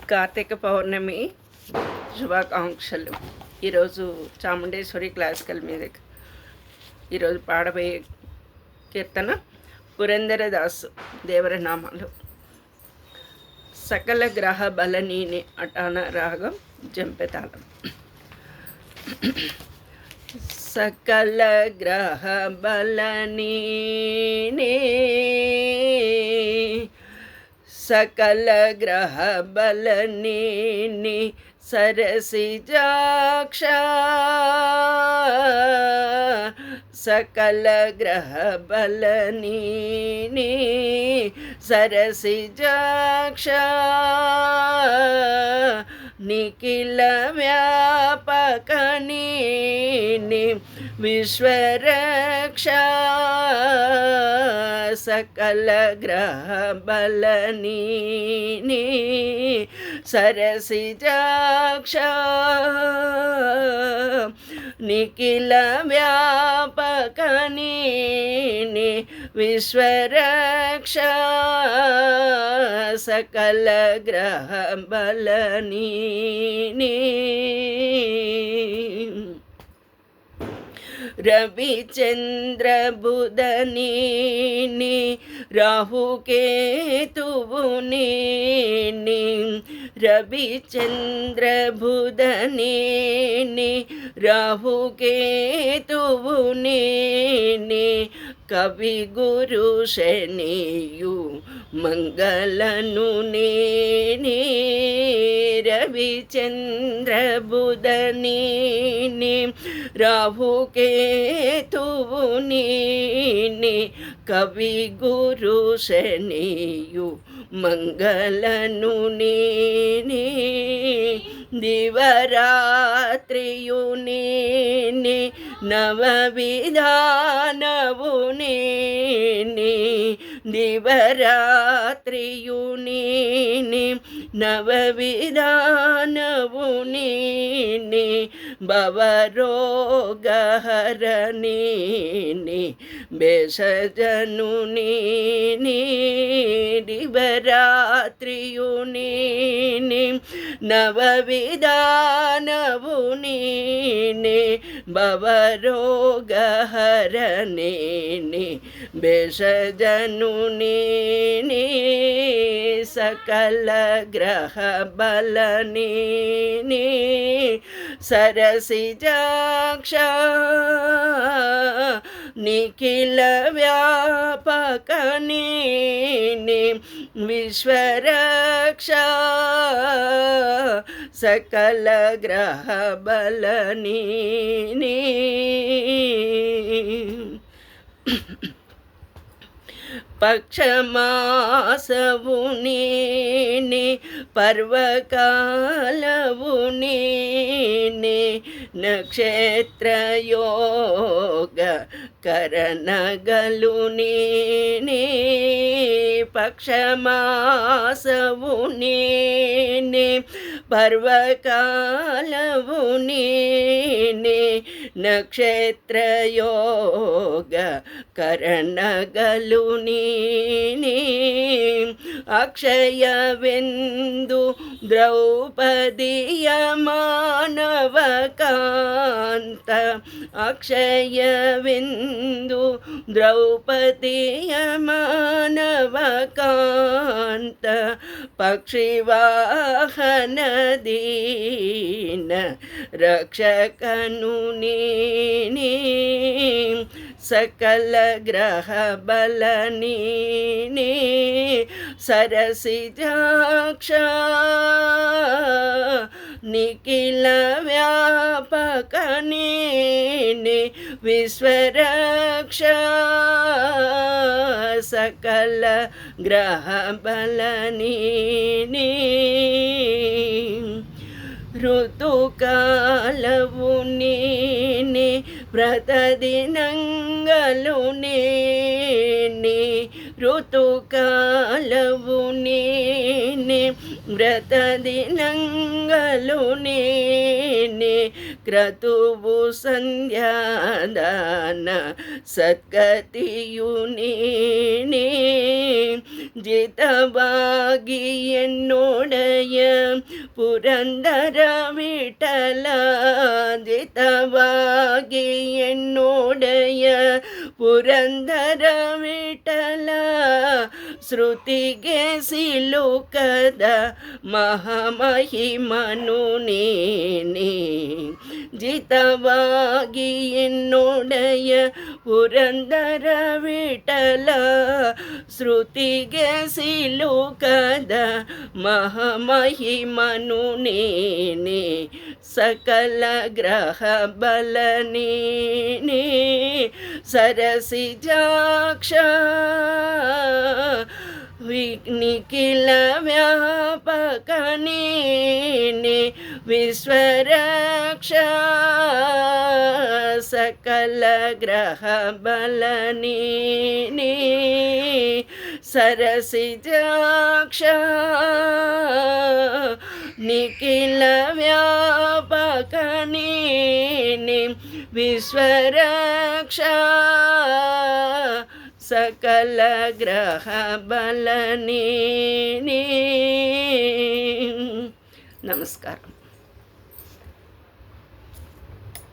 కార్తీక పౌర్ణమి శుభాకాంక్షలు. ఈరోజు Chamundeshwari classical music. ఈరోజు పాడబోయే కీర్తన పురందరదాసు దేవర నామాలు. సకల గ్రహ బలనీని అటాన రాగం జంపెతాళం. సకల గ్రహ బలనీని సకల గ్రహ బలనీని సరసిజాక్ష సకల గ్రహ బలనీని సరసిజాక్ష నిఖిల వ్యాపకనీని విశ్వరక్ష సకల గ్రహ బలనీని సరసిజాక్ష నిఖిల వ్యాపకనీని విశ్వరక్ష సకల గ్రహ బలనీని రవిచంద్ర బుధనీని రాహుకేతువుని రవిచంద్ర బుధనీని రాహుకేతువుని కవి గురు శనియు మంగళను నేని రవిచంద్ర బుధనీని రాహుకేతువుని కవి గురు శనియు మంగళను నేని దివరాత్రియుని నవవిధానవుని దివరాత్రియుని నవవిధానవుని భవరోగహరణి బేషజనుని దివరాత్రియుని నవవిధానవుని భవరోగహరణి బేషజనుని సకల గ్రహ బలనీని సరసిజాక్ష నిఖిల వ్యాపకనీని విశ్వరక్ష సకల గ్రహ బలనీని పక్షమాసవుని పర్వకాలవుని నక్షత్రయోగ కరణగలుని పక్షమాసవుని పర్వకాలవుని నక్షత్రయోగ కరణగలుని అక్షయ విందు ద్రౌపదీయ మానవకాంత అక్షయ విందు ద్రౌపదీయ మానవకాంత పక్షివాహన దీన రక్షకను సకల గ్రహ బలనీని సరసిజాక్ష నిఖిల వ్యాపకనీని విశ్వరక్ష సకల గ్రహ బలనీని ఋతుకాలవుని వ్రతదినంగలుని ఋతుకాలవుని వ్రతదినంగలుని క్రతువు సంధ్యాదాన సద్గతియుని ஜிதவாகி என்னுடைய புரந்தர விட்டலா, ஜிதவாகி என்னுடைய புரந்தர ವಿಠಲ ಶ್ರುತಿಗೆ ಸಿಲುಕದ ಮಹಾಮಹಿಮನು ನೀನೇ, ಜಿತವಾಗಿ ಎನ್ನೊಡೆಯ ಪುರಂದರ ವಿಠಲ ಶ್ರುತಿಗೆ ಸಿಲುಕದ ಮಹಾಮಹಿಮನು ನೀನೇ, ಸಕಲ ಗ್ರಹ ಬಲ ನೀನೇ, సరసిజాక్ష నిఖిల వ్యాపక నీనే, విశ్వరక్ష సకల గ్రహ బల నీనే, సరసిజాక్ష నిఖిల వ్యాపక నీనే, విశ్వరక్ష సకల గ్రహ బల నీనే. నమస్కారం.